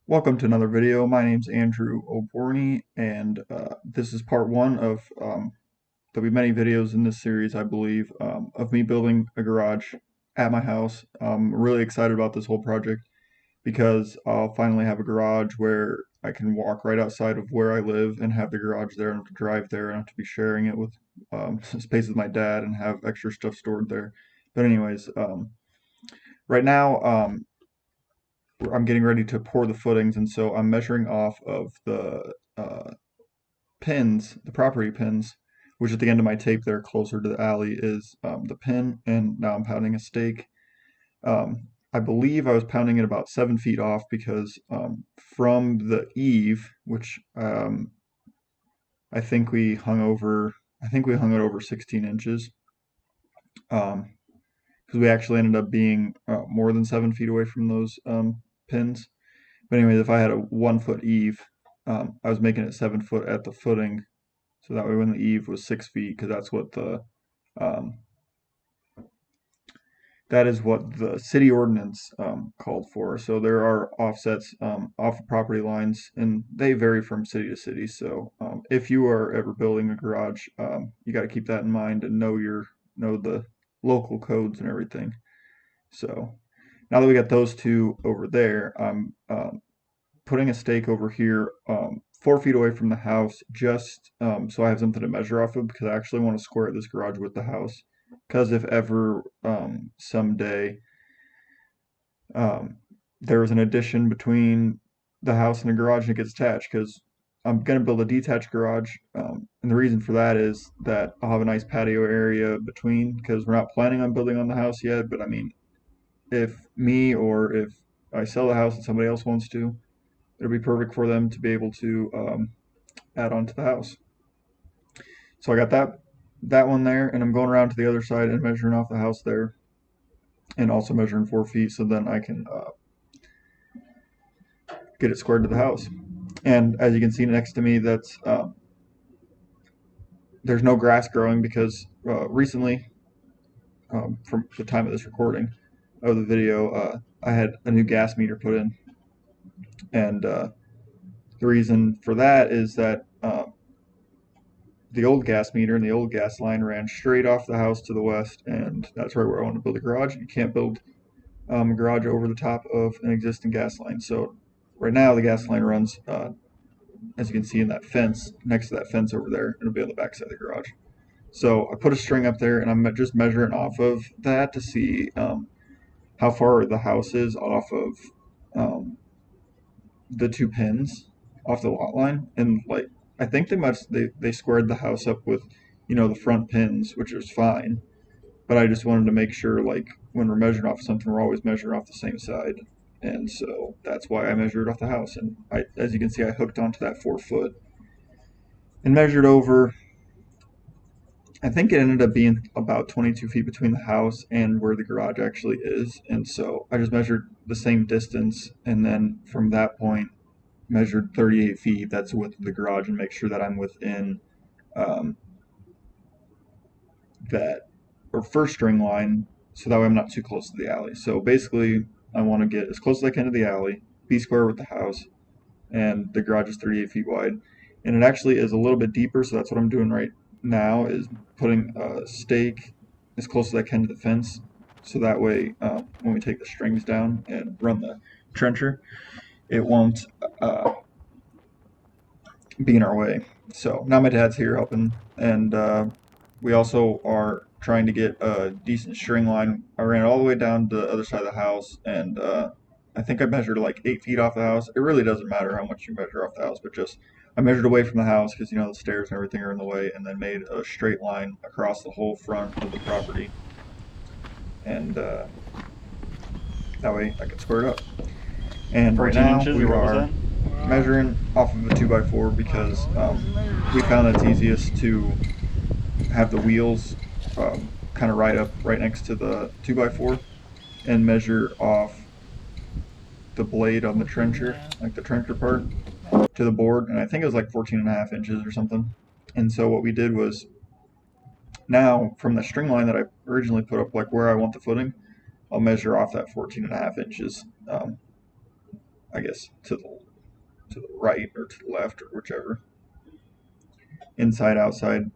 Welcome to another video. My name's Andrew O'Borney, and this is part one of there'll be many videos in this series, I believe, of me building a garage at my house. I'm really excited about this whole project because I'll finally have a garage where I can walk right outside of where I live and have the garage there. I don't have to drive there. I don't have to be sharing it with space with my dad and have extra stuff stored there. But anyways, right now, I'm getting ready to pour the footings, and so I'm measuring off of the pins, the property pins, which at the end of my tape there, closer to the alley, is the pin, and now I'm pounding a stake. I believe I was pounding it about 7 feet off because from the eave, which I think we hung it over 16 inches, because we actually ended up being more than 7 feet away from those pins. But anyways, if I had a 1 foot eave, I was making it 7 foot at the footing, so that way when the eave was 6 feet, because that is what the city ordinance called for. So there are offsets off of property lines, and they vary from city to city. So if you are ever building a garage, you got to keep that in mind and know the local codes and everything. So now that we got those two over there, I'm putting a stake over here 4 feet away from the house, just so I have something to measure off of, because I actually want to square this garage with the house. Because if ever someday there was an addition between the house and the garage and it gets attached, because I'm going to build a detached garage, and the reason for that is that I'll have a nice patio area between, because we're not planning on building on the house yet, but I mean, if I sell the house and somebody else wants to, it'll be perfect for them to be able to add on to the house. So I got that one there, and I'm going around to the other side and measuring off the house there, and also measuring 4 feet, so then I can get it squared to the house. And as you can see next to me, there's no grass growing because recently, from the time of this recording of the video, I had a new gas meter put in, and the reason for that is that the old gas meter and the old gas line ran straight off the house to the west, and that's right where I want to build a garage. You can't build a garage over the top of an existing gas line. So right now the gas line runs, as you can see in that fence, next to that fence over there. It'll be on the back side of the garage. So I put a string up there, and I'm just measuring off of that to see how far the house is off of the two pins off the lot line, and like I think they squared the house up with the front pins, which is fine. But I just wanted to make sure, like, when we're measuring off something, we're always measuring off the same side, and so that's why I measured off the house. And as you can see, I hooked onto that 4 foot and measured over. I think it ended up being about 22 feet between the house and where the garage actually is, and so I just measured the same distance, and then from that point measured 38 feet. That's the width of the garage, and make sure that I'm within um, that or first string line, so that way I'm not too close to the alley. So basically, I want to get as close as I can to the alley, be square with the house, and the garage is 38 feet wide. And it actually is a little bit deeper, so that's what I'm doing right now, is putting a stake as close as I can to the fence, so that way when we take the strings down and run the trencher, it won't be in our way. So now my dad's here helping, and we also are trying to get a decent string line. I ran it all the way down to the other side of the house, and I think I measured like 8 feet off the house. It really doesn't matter how much you measure off the house, but just I measured away from the house because the stairs and everything are in the way, and then made a straight line across the whole front of the property, and that way I could square it up. And right 14 now inches, we or what was are that? measuring off of a 2x4 because we found it's easiest to have the wheels kind of right next to the 2x4 and measure off the blade on the trencher, like the trencher part, to the board. And I think it was like 14.5 inches or something. And so what we did was Now, from the string line that I originally put up, like where I want the footing, I'll measure off that 14.5 inches, I guess, to the right or to the left or whichever, inside, outside.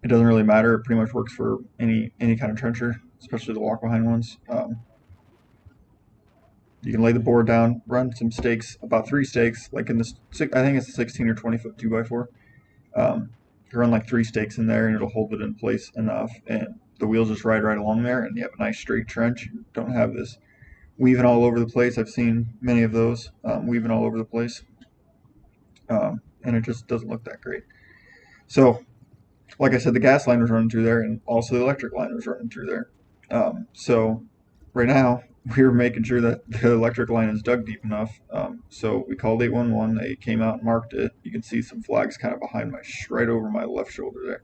It doesn't really matter. It pretty much works for any kind of trencher, especially the walk behind ones. You can lay the board down, run some stakes, about 3 stakes, like in this. I think it's a 16 or 20 foot 2x4. You run like 3 stakes in there, and it'll hold it in place enough, and the wheels just ride right along there, and you have a nice straight trench. You don't have this weaving all over the place. I've seen many of those weaving all over the place, and it just doesn't look that great. So, like I said, the gas line was running through there, and also the electric line was running through there. So, right now we were making sure that the electric line is dug deep enough. So we called 811. They came out and marked it. You can see some flags kind of behind right over my left shoulder there,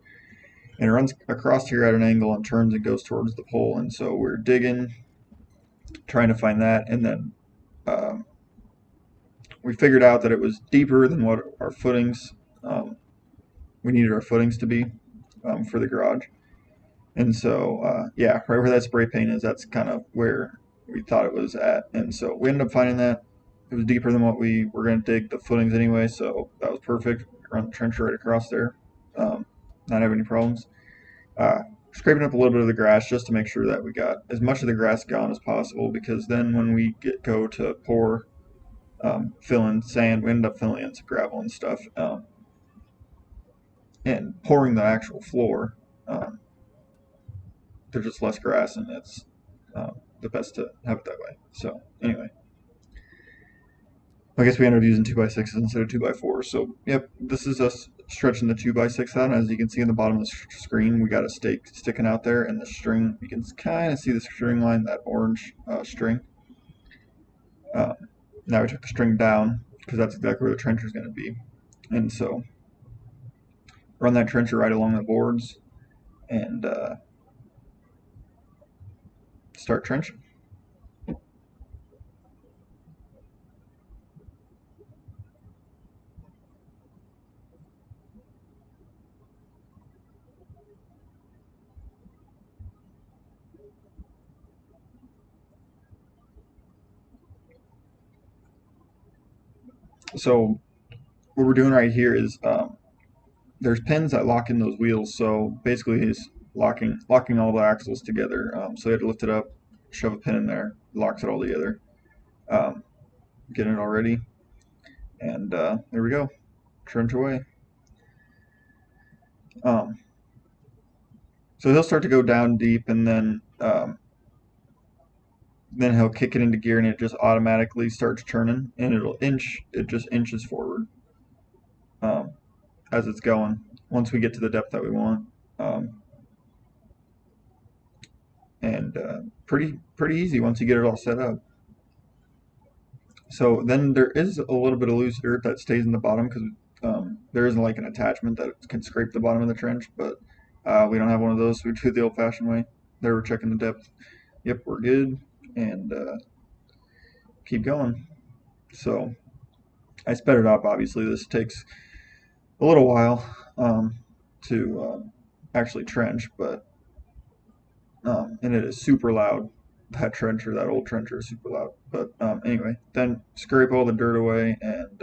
and it runs across here at an angle and turns and goes towards the pole. And so we're digging, trying to find that, and then um, we figured out that it was deeper than what our footings we needed our footings to be for the garage. And so, yeah, right where that spray paint is, that's kind of where we thought it was at. And so we ended up finding that it was deeper than what we were going to dig the footings anyway. So that was perfect. Run the trench right across there. Not have any problems. Uh, Scraping up a little bit of the grass just to make sure that we got as much of the grass gone as possible, because then when we go to pour, fill in sand, we end up filling in some gravel and stuff, and pouring the actual floor. Um, there's just less grass, and it's the best to have it that way. So anyway, I guess we ended up using 2x6s instead of 2x4s. So yep, this is us stretching the 2x6 out. As you can see in the bottom of the screen, we got a stake sticking out there, and the string, you can kind of see the string line, that orange string. Uh, Now we took the string down because that's exactly where the trencher is going to be, and so run that trencher right along the boards and start trenching. So what we're doing right here is there's pins that lock in those wheels. So basically, he's locking all the axles together. So you have to lift it up, shove a pin in there, locks it all together. Um, Getting it all ready, and there we go, trench away. Um, so he'll start to go down deep, and then he'll kick it into gear, and it just automatically starts turning, and it just inches forward um, as it's going. Once we get to the depth that we want, um, and pretty easy once you get it all set up. So then there is a little bit of loose dirt that stays in the bottom because there isn't like an attachment that can scrape the bottom of the trench, but we don't have one of those, so we do it the old-fashioned way. There, we're checking the depth. Yep, we're good, and keep going. So I sped it up. Obviously, this takes a little while to actually trench, but and it is super loud. That trencher, that old trencher, is super loud. But anyway, then scrape all the dirt away and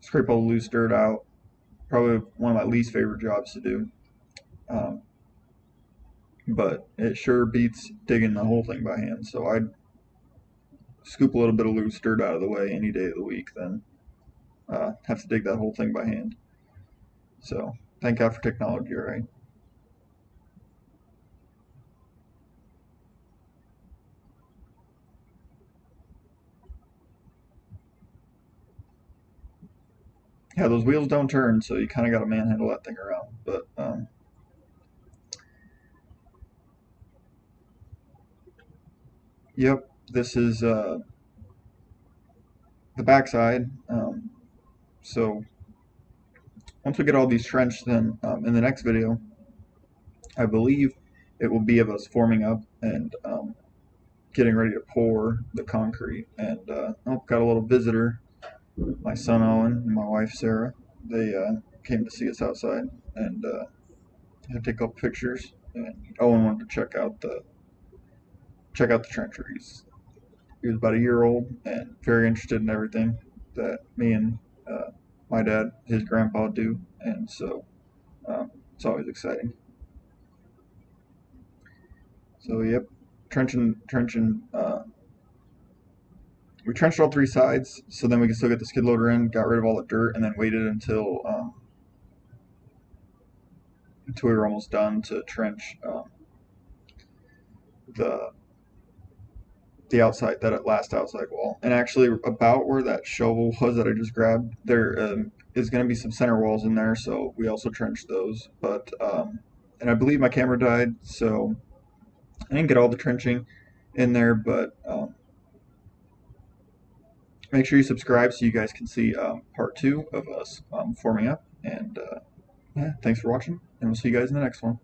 scrape all the loose dirt out. Probably one of my least favorite jobs to do. Um, but it sure beats digging the whole thing by hand. So I'd scoop a little bit of loose dirt out of the way any day of the week than have to dig that whole thing by hand. So thank God for technology, right? Yeah, those wheels don't turn, so you kind of got to manhandle that thing around. But yep, this is the backside. So once we get all these trenched, then in the next video, I believe it will be of us forming up and getting ready to pour the concrete. And oh, got a little visitor. My son Owen and my wife Sarah. They came to see us outside, and had to take a couple pictures. And Owen wanted to check out the trencher. He was about a year old and very interested in everything that me and my dad, his grandpa, do, and so it's always exciting. So yep, trenching. We trenched all three sides, so then we could still get the skid loader in, got rid of all the dirt, and then waited until we were almost done to trench the the outside, that last outside wall. And actually, about where that shovel was that I just grabbed, there is going to be some center walls in there, so we also trenched those. But and I believe my camera died, so I didn't get all the trenching in there. But make sure you subscribe so you guys can see part two of us forming up. And yeah, thanks for watching, and we'll see you guys in the next one.